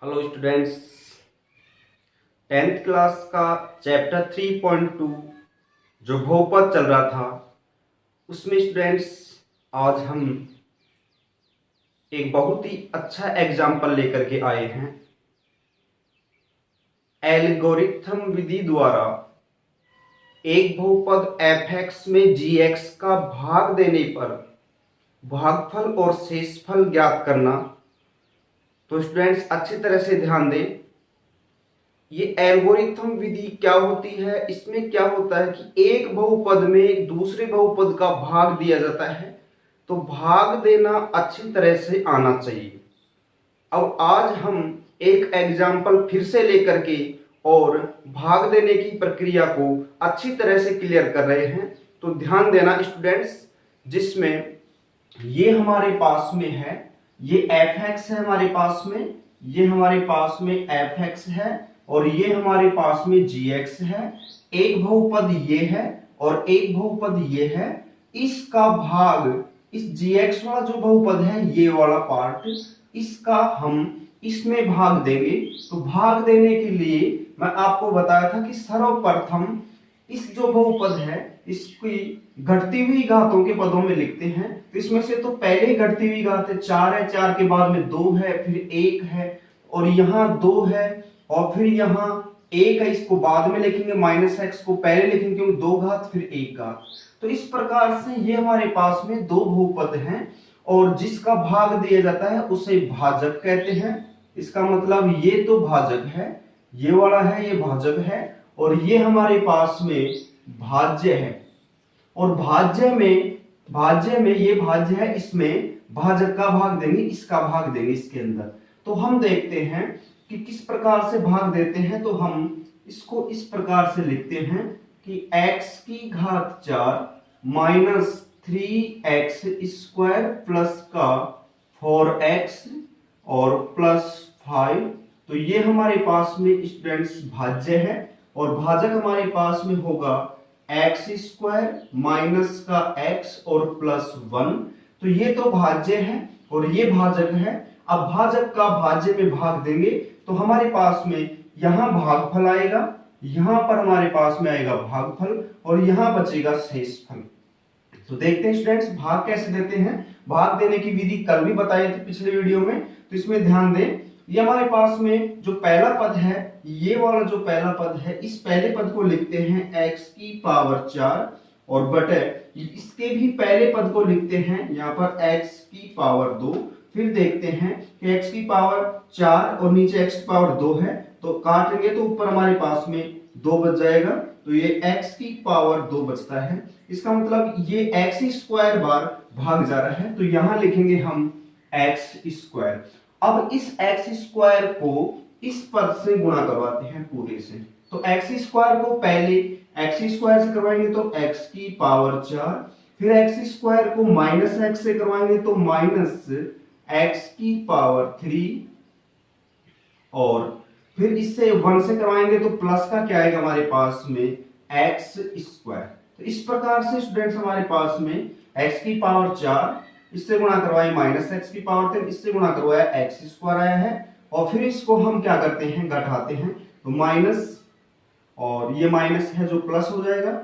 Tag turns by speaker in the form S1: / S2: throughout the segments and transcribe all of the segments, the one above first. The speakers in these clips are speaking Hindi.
S1: हेलो स्टूडेंट्स, 10th क्लास का चैप्टर 3.2 जो बहुपद चल रहा था उसमें स्टूडेंट्स आज हम एक बहुत ही अच्छा एग्जाम्पल लेकर के आए हैं। एल्गोरिथम विधि द्वारा एक बहुपद f(x) में gx का भाग देने पर भागफल और शेषफल ज्ञात करना। तो स्टूडेंट्स अच्छी तरह से ध्यान दें, ये एल्गोरिथम विधि क्या होती है। इसमें क्या होता है कि एक बहुपद में दूसरे बहुपद का भाग दिया जाता है, तो भाग देना अच्छी तरह से आना चाहिए। अब आज हम एक एग्जाम्पल फिर से लेकर के और भाग देने की प्रक्रिया को अच्छी तरह से क्लियर कर रहे हैं। तो ध्यान देना स्टूडेंट्स, जिसमें ये हमारे पास में है, ये f(x) है हमारे पास में, ये हमारे पास में f(x) है और ये हमारे पास में gx है। एक बहुपद ये है और एक बहुपद ये है। इसका भाग, इस gx वाला जो बहुपद है, ये वाला पार्ट, इसका हम इसमें भाग देंगे। तो भाग देने के लिए मैं आपको बताया था कि सर्वप्रथम इस जो बहुपद है इसकी घटती हुई घातों के पदों में लिखते हैं। तो इसमें से तो पहले घटती हुई घात है 4 है, 4 के बाद में 2 है, फिर 1 है और यहाँ 2 है और फिर यहाँ 1 है। इसको बाद में लिखेंगे, -x को पहले लिखेंगे क्योंकि 2 घात फिर 1 घात। तो इस प्रकार से ये हमारे पास में दो बहुपद हैं और जिसका भाग दिया जाता है उसे भाजक कहते हैं। इसका मतलब ये तो भाजक है, ये वाला है, ये भाजक है और ये हमारे पास में भाज्य है। और भाज्य में ये भाज्य है, इसमें भाजक का भाग देंगे, इसका भाग देंगे इसके अंदर। तो हम देखते हैं कि किस प्रकार से भाग देते हैं। तो हम इसको इस प्रकार से लिखते हैं कि x की घात 4 माइनस 3x² प्लस का 4x और प्लस 5। तो ये हमारे पास में स्टूडेंट्स भाज्य है और भाजक हमारे पास में होगा x² माइनस का x और प्लस 1। तो ये तो भाज्य है और ये भाजक है। अब भाजक का भाज्य में भाग देंगे तो हमारे पास में यहां भागफल आएगा, यहां पर हमारे पास में आएगा भागफल और यहां बचेगा शेषफल। तो देखते हैं स्टूडेंट्स भाग कैसे देते हैं। भाग देने की विधि कल भी बताई थी पिछले वीडियो में, तो इसमें ध्यान दें। ये हमारे पास में जो पहला पद है, ये वाला जो पहला पद है, इस पहले पद को लिखते हैं x की पावर 4 और बटे इसके भी पहले पद को लिखते हैं यहाँ पर x की पावर 2। फिर देखते हैं कि x की पावर 4 और नीचे x की पावर 2 है, तो काटेंगे तो ऊपर हमारे पास में 2 बच जाएगा। तो ये x की पावर 2 बचता है। इसका मतलब ये x² बार भाग जा रहा है, तो यहां लिखेंगे हम x²। अब इस x² को इस पद से गुणा करवाते हैं पूरे से। तो x² को पहले x² से करवाएंगे तो x की पावर 4, फिर x² को -x से करवाएंगे तो माइनस x की पावर 3 और फिर इससे 1 से करवाएंगे तो प्लस का क्या आएगा हमारे पास में x²। तो इस प्रकार से स्टूडेंट्स हमारे पास में x की पावर 4, इससे गुणा करवाए -x की पावर 3, इससे गुणा करवाया x² आया है और फिर इसको हम क्या करते हैं, घटाते हैं। तो माइनस और ये माइनस है जो प्लस हो जाएगा,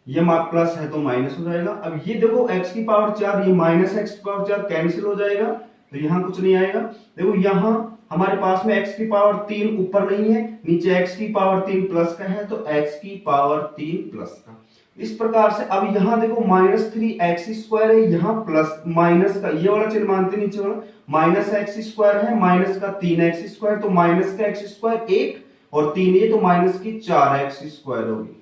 S1: ये प्लस है तो माइनस हो जाएगा। अब ये देखो x की पावर 4, ये -x की पावर 4 कैंसिल हो जाएगा, तो यहाँ कुछ नहीं आएगा। देखो यहाँ हमारे पास में x की पावर 3 ऊपर नहीं है, नीचे x की पावर 3 प्लस का है, तो x की पावर 3 प्लस का। इस प्रकार से अब यहाँ देखो -3x² है, यहाँ प्लस माइनस का ये वाला चिन्ह मानते नीचे वाला -x² है, माइनस का 3x², तो माइनस का x² 1 और 3 ये, तो माइनस की 4x² होगी।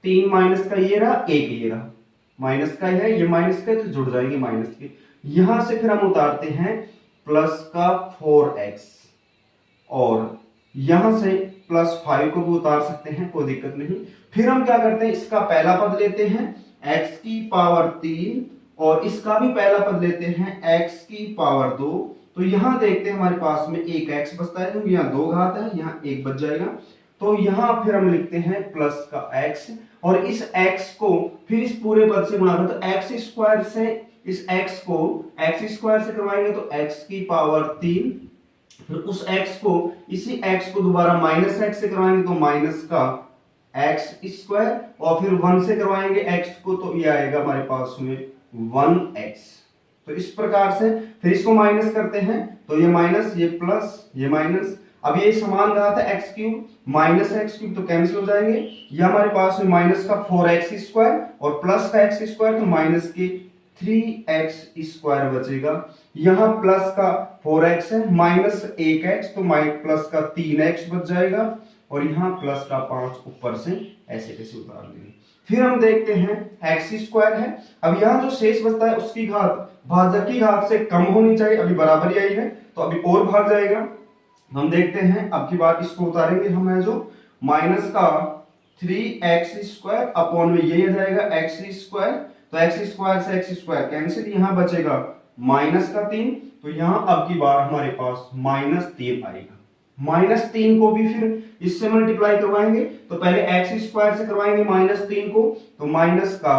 S1: 3 माइनस का ये रहा, 1 ये रहा, माइनस का है, ये माइनस का, तो जुड़ जाएंगे माइनस के। यहां से फिर हम उतारते हैं प्लस का 4x और यहां से प्लस 5 को भी उतार सकते हैं, कोई दिक्कत नहीं। फिर हम क्या करते हैं, इसका पहला पद लेते हैं x की पावर 3 और इसका भी पहला पद लेते हैं x की पावर 2। तो यहां देखते हैं हमारे पास में एक x बचता है क्योंकि यहाँ 2 घात है, यहाँ 1 बच जाएगा। तो यहां फिर हम लिखते हैं प्लस का x और इस x को फिर इस पूरे पद से गुणा करें, तो x² से इस x को x² से करवाएंगे तो x की पावर 3 फिर उस x को, इसी x को दोबारा माइनस x से करवाएंगे तो माइनस का एक्स स्क्वायर, और फिर 1 से करवाएंगे x को तो ये आएगा हमारे पास में 1x। तो इस प्रकार से फिर इसको माइनस करते हैं तो ये माइनस, ये प्लस, ये माइनस। अब ये समान रहा था x cube minus x cube तो कैंसिल हो जाएंगे। ये हमारे पास में माइनस का 4x स्क्वायर और प्लस का x स्क्वायर तो माइनस के 3x स्क्वायर बचेगा। यहाँ प्लस का 4x है, माइनस 1x तो प्लस का 3x बच जाएगा, और यहाँ प्लस का 5 ऊपर से ऐसे कैसे उतार लेंगे। फिर हम देखते हैं एक्स स्क्वायर है। अब यहाँ जो शेष बचता है उसकी घात भाजक की घात से कम होनी चाहिए, अभी बराबर ही आई है तो अभी और भाग जाएगा। हम देखते हैं अब की बार इसको उतारेंगे हम, है जो माइनस का 3x स्क्वायर अपॉन में ये आ जाएगा x स्क्वायर, तो x स्क्वायर से x स्क्वायर कैंसिल, यहाँ बचेगा माइनस का 3, तो यहाँ अब की बार हमारे पास -3 आएगा। -3 को भी फिर इससे मल्टीप्लाई करवाएंगे तो पहले x स्क्वायर से करवाएंगे -3 को, तो माइनस का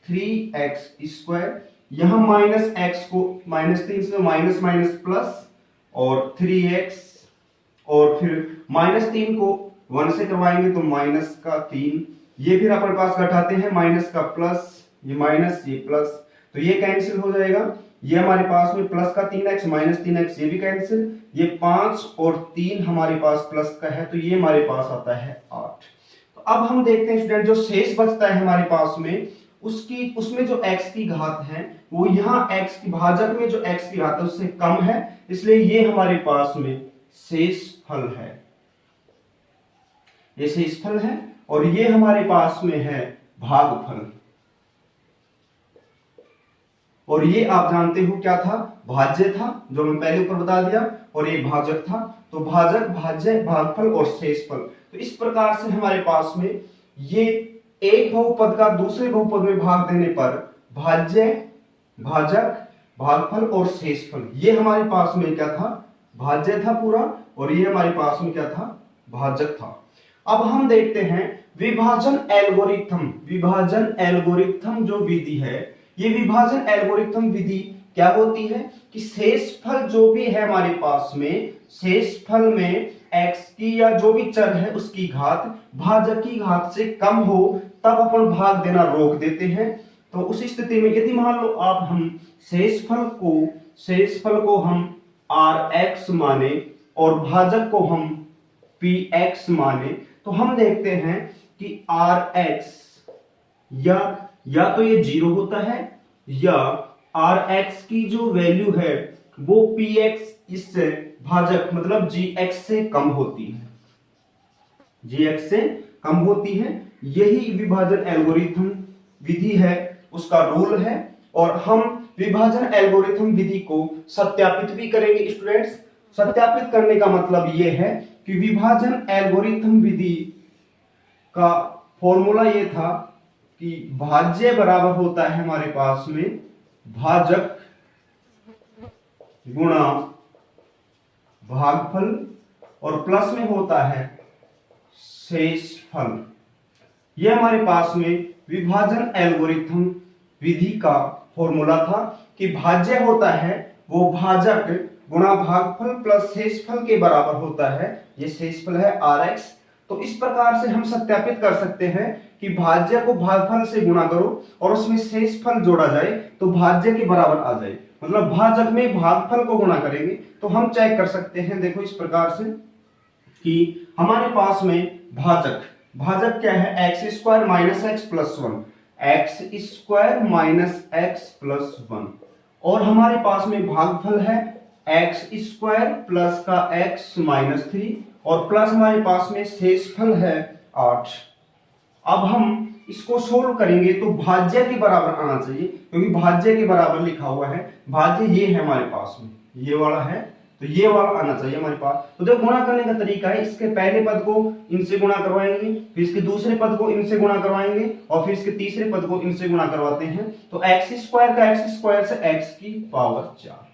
S1: 3x स्क्वायर, यहाँ माइनस x को -3 से माइनस माइनस प्लस और 3x, और फिर -3 को 1 से करवाएंगे तो माइनस का 3, ये फिर अपने पास घटाते हैं माइनस का प्लस, ये माइनस ये प्लस, तो ये कैंसिल हो जाएगा। ये हमारे पास में प्लस का 3x माइनस 3x ये भी कैंसिल, ये 5 और 3 हमारे पास प्लस का है तो ये हमारे पास आता है 8। तो अब हम देखते हैं स्टूडेंट जो शेष बचता है हमारे पास में उसमें जो x की घात है वो यहाँ x की भाजक में जो x की घात है उससे कम है, इसलिए ये हमारे पास में शेषफल है, ये शेषफल है, और ये हमारे पास में है भागफल। और ये आप जानते हो क्या था, भाज्य था जो मैं पहले ऊपर बता दिया, और ये भाजक था। तो भाजक, भाज्य, भागफल और शेषफल। तो इस प्रकार से हमारे पास में ये एक बहुपद का दूसरे बहुपद में भाग देने पर भाज्य, भाजक, भागफल और शेषफल, ये हमारे पास में क्या था, भाज्य था पूरा, और ये हमारे पास में क्या था, भाजक था। अब हम देखते हैं विभाजन एल्गोरिथम। विभाजन एल्गोरिथम जो विधि है, ये विभाजन एल्गोरिथम विधि क्या होती है कि शेषफल जो भी है हमारे पास में, शेषफल में x की या जो भी चर है उसकी घात भाजक की घात से कम हो तब अपन भाग देना रोक देते हैं। तो उस स्थिति में यदि मान लो आप हम शेषफल को हम rx माने और भाजक को हम px माने, तो हम देखते हैं कि rx या तो ये 0 होता है, या rx की जो वैल्यू है वो px इससे भाजक मतलब gx से कम होती है, gx से कम होती है। यही विभाजन एल्गोरिथम विधि है, उसका रूल है, और हम विभाजन एल्गोरिथम विधि को सत्यापित भी करेंगे स्टूडेंट्स। सत्यापित करने का मतलब यह है कि विभाजन एल्गोरिथम विधि का फॉर्मूला ये था कि भाज्य बराबर होता है हमारे पास में भाजक गुणा भागफल, और प्लस में होता है शेषफल। यह हमारे पास में विभाजन एल्गोरिथम विधि का फॉर्मूला था कि भाज्य होता है वो भाजक गुणा भागफल प्लस शेषफल के बराबर होता है, ये शेषफल है rx। तो इस प्रकार से हम सत्यापित कर सकते हैं कि भाज्य को भागफल से गुणा करो और उसमें शेषफल जोड़ा जाए तो भाज्य के बराबर आ जाए, मतलब भाजक में भागफल को गुणा करेंगे तो हम चेक कर सकते हैं। देखो इस प्रकार से कि हमारे पास में भाजक क्या है, x square minus x plus 1, x square minus x plus 1, और हमारे पास में भागफल है एक्स स्क्वायर प्लस का एक्स माइनस 3, और प्लस हमारे पास में शेषफल है 8। अब हम इसको सोल्व करेंगे तो भाज्य के बराबर आना चाहिए, क्योंकि भाज्य के बराबर लिखा हुआ है, भाज्य ये है हमारे पास में, ये वाला है, तो ये वाला आना चाहिए हमारे पास। तो देखो गुणा करने का तरीका है, इसके पहले पद को इनसे गुणा करवाएंगे, फिर इसके दूसरे पद को इनसे गुणा करवाएंगे, और फिर इसके तीसरे पद को इनसे गुणा करवाते हैं। तो एक्स स्क्वायर का एक्स स्क्वायर से एक्स की पावर 4,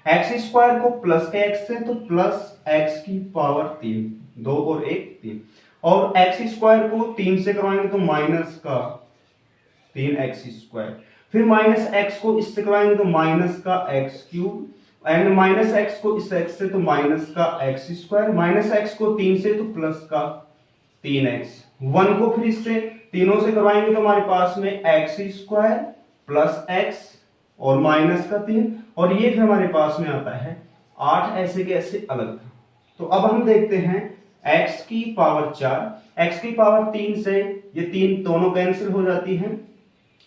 S1: एक्स स्क्वायर को प्लस के एक्स से तो प्लस एक्स की पावर 3, 2 और 1 3, और एक्स स्क्वायर को 3 से करवाएंगे तो माइनस का 3 एक्स स्क्वायर, फिर माइनस एक्स को इससे करवाएंगे तो माइनस का x cube, and minus x को इस एक्स से तो माइनस का एक्स स्क्वायर, माइनस एक्स को 3 से तो प्लस का 3x, 1 को फिर इससे तीनों से करवाएंगे तो हमारे पास में एक्स स्क्वायर प्लस एक्स और माइनस का 3, और ये फिर हमारे पास में आता है 8, ऐसे के ऐसे अलग। तो अब हम देखते हैं x की पावर 4, x की पावर 3 से ये 3 दोनों कैंसिल हो जाती हैं,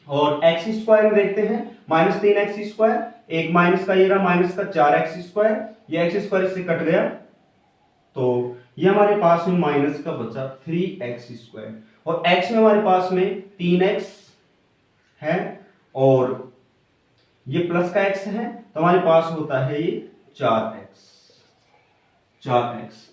S1: और एक्स स्क्वायर में देखते हैं माइनस 3x स्क्वायर, एक माइनस का ये रहा माइनस का 4x स्क्वायर, ये एक्स स्क्वायर इससे कट गया, तो ये हमारे पास में माइनस का बचा 3x स्क्वायर, और x में हमारे पास में 3x है और ये प्लस का x है, तो हमारे पास होता है ये 4x,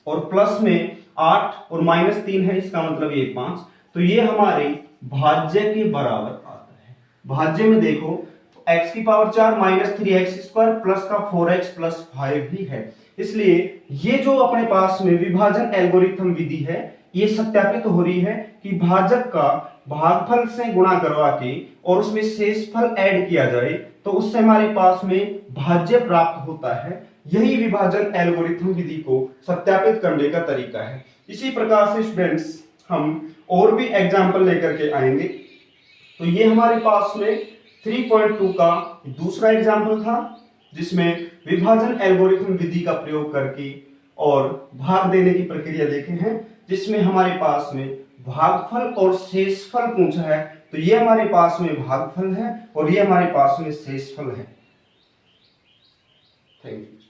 S1: और प्लस में 8 और माइनस 3 है, इसका मतलब ये 5, तो ये हमारे भाज्य के बराबर आता है। भाज्य में देखो तो x की power 4 minus 3x square plus का 4x प्लस 5 भी है, इसलिए ये जो अपने पास में विभाजन एल्गोरिथम विधि है ये सत्यापित तो हो रही है कि भाजक का भागफल से गुणा करवा के और उसमें शेषफल ऐड किया जाए तो उससे हमारे पास में भाज्य प्राप्त होता है। यही विभाजन एल्गोरिथम विधि को सत्यापित करने का तरीका है। इसी प्रकार से स्टूडेंट्स हम और भी एग्जाम्पल लेकर के आएंगे। तो ये हमारे पास में 3.2 का दूसरा एग्जाम्पल था जिसमें विभाजन एल्गोरिथम विधि का प्रयोग करके और भाग देने की प्रक्रिया देखे हैं, जिसमें हमारे पास में भागफल और शेषफल पूछा है। तो ये हमारे पास में भागफल है और ये हमारे पास में शेषफल है। Thank you.